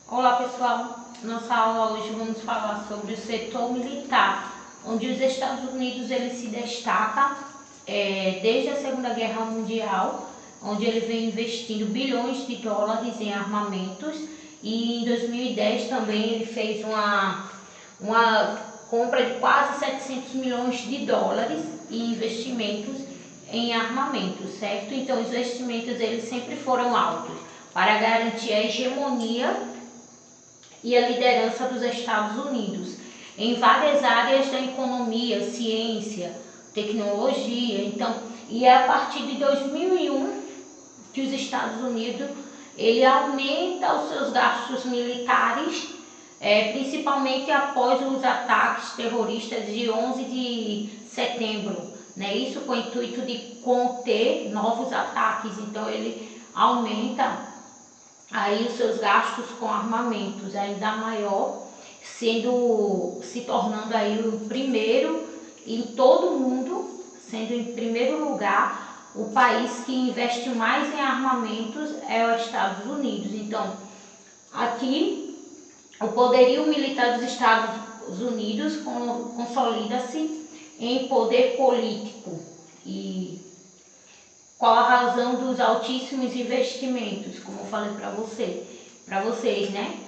Olá pessoal, nossa aula hoje vamos falar sobre o setor militar, onde os Estados Unidos ele se destaca desde a Segunda Guerra Mundial, onde ele vem investindo bilhões de dólares em armamentos, e em 2010 também ele fez uma compra de quase 700 milhões de dólares em investimentos em armamentos, certo? Então os investimentos eles sempre foram altos para garantir a hegemonia e a liderança dos Estados Unidos em várias áreas da economia, ciência, tecnologia. Então, e é a partir de 2001 que os Estados Unidos ele aumenta os seus gastos militares, principalmente após os ataques terroristas de 11 de setembro, né? Isso com o intuito de conter novos ataques. Então ele aumenta aí os seus gastos com armamentos ainda maior, se tornando aí o primeiro em todo o mundo, sendo em primeiro lugar o país que investe mais em armamentos é os Estados Unidos. Então, aqui o poderio militar dos Estados Unidos consolida-se em poder político. E qual a razão dos altíssimos investimentos? Como eu falei para vocês, né?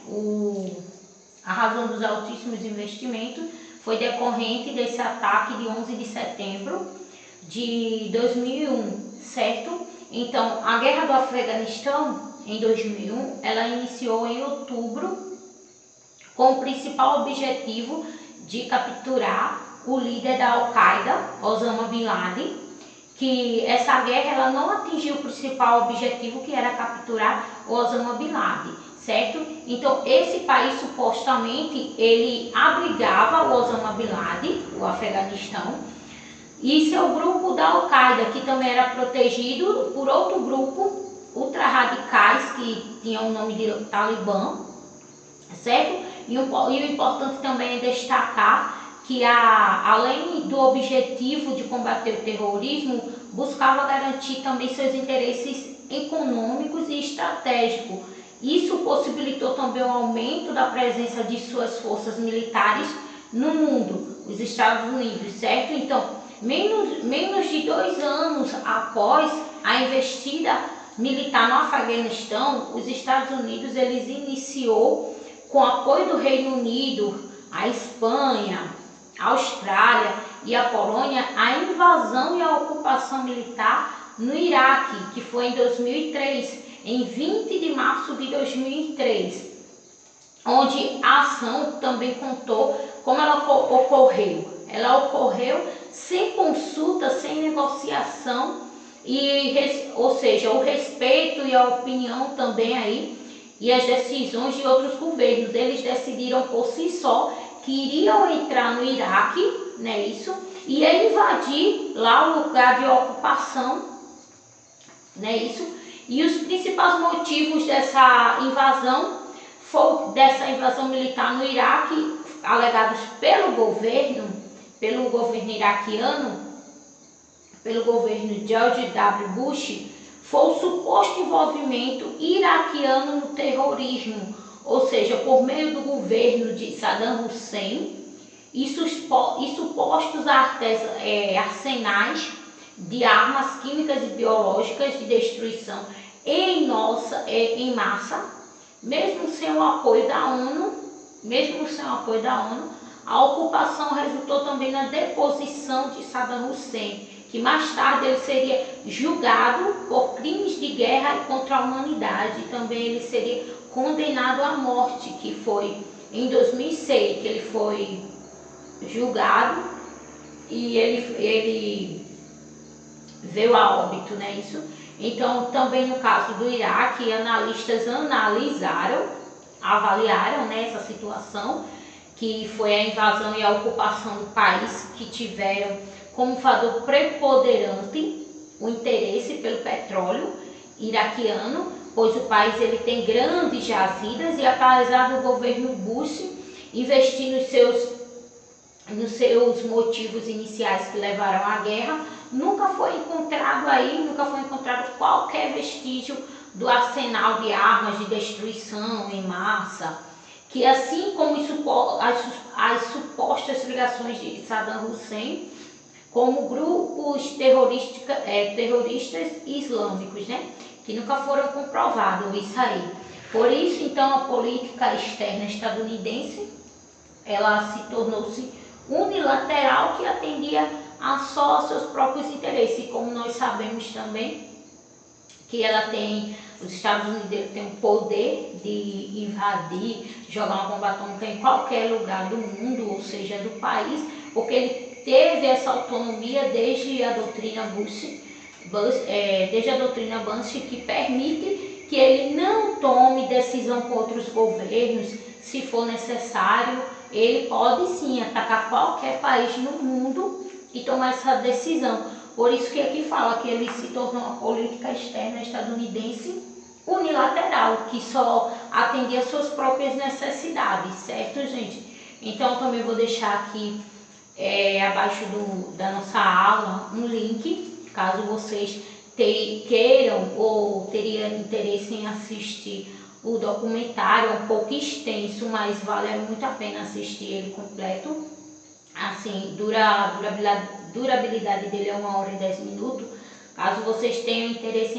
A razão dos altíssimos investimentos foi decorrente desse ataque de 11 de setembro de 2001, certo? Então, a guerra do Afeganistão, em 2001, ela iniciou em outubro com o principal objetivo de capturar o líder da Al-Qaeda, Osama Bin Laden, que essa guerra ela não atingiu o principal objetivo, que era capturar o Osama Bin Laden, certo? Então, esse país, supostamente, ele abrigava o Osama Bin Laden, o Afeganistão, e seu grupo da Al-Qaeda, que também era protegido por outro grupo ultra-radicais, que tinham o nome de Talibã, certo? E o importante também é destacar que além do objetivo de combater o terrorismo, buscava garantir também seus interesses econômicos e estratégicos. Isso possibilitou também o aumento da presença de suas forças militares no mundo, os Estados Unidos, certo? Então, menos de 2 anos após a investida militar no Afeganistão, os Estados Unidos eles iniciou, com apoio do Reino Unido, a Espanha, a Austrália e a Polônia, a invasão e a ocupação militar no Iraque, que foi em 2003, em 20 de março de 2003, onde a ação também contou como ela ocorreu. Ela ocorreu sem consulta, sem negociação, ou seja, o respeito e a opinião também aí, e as decisões de outros governos. Eles decidiram por si só que iriam entrar no Iraque, né, isso, e invadir lá o lugar de ocupação, né, isso. E os principais motivos dessa invasão militar no Iraque, alegados pelo governo iraquiano, pelo governo George W. Bush, foi o suposto envolvimento iraquiano no terrorismo, ou seja, por meio do governo de Saddam Hussein, e supostos arsenais de armas químicas e biológicas de destruição em massa, mesmo sem o apoio da ONU, a ocupação resultou também na deposição de Saddam Hussein, que mais tarde ele seria julgado por crimes de guerra contra a humanidade. Também ele seria condenado à morte, que foi em 2006 que ele foi julgado e ele veio a óbito, né, isso? Então, também no caso do Iraque, analistas avaliaram, né, essa situação, que foi a invasão e a ocupação do país, que tiveram como fator preponderante o interesse pelo petróleo iraquiano, pois o país ele tem grandes jazidas, e apesar do governo Bush investir nos seus motivos iniciais que levaram à guerra, nunca foi encontrado qualquer vestígio do arsenal de armas de destruição em massa, que assim como as supostas ligações de Saddam Hussein como grupos terroristas islâmicos, né? Que nunca foram comprovados isso aí. Por isso, então, a política externa estadunidense, ela se tornou-se unilateral, que atendia a só aos seus próprios interesses. E como nós sabemos também que os Estados Unidos têm o poder de invadir, jogar uma bomba atômica em qualquer lugar do mundo, ou seja, do país, porque ele teve essa autonomia desde a doutrina Bush, que permite que ele não tome decisão contra os governos. Se for necessário, ele pode sim atacar qualquer país no mundo e tomar essa decisão. Por isso que aqui fala que ele se tornou uma política externa estadunidense unilateral, que só atendia às suas próprias necessidades, certo, gente? Então, eu também vou deixar aqui abaixo da nossa aula um link, caso vocês queiram ou teriam interesse em assistir o documentário. É um pouco extenso, mas vale muito a pena assistir ele completo. Assim, durabilidade dele é 1 hora e 10 minutos. Caso vocês tenham interesse em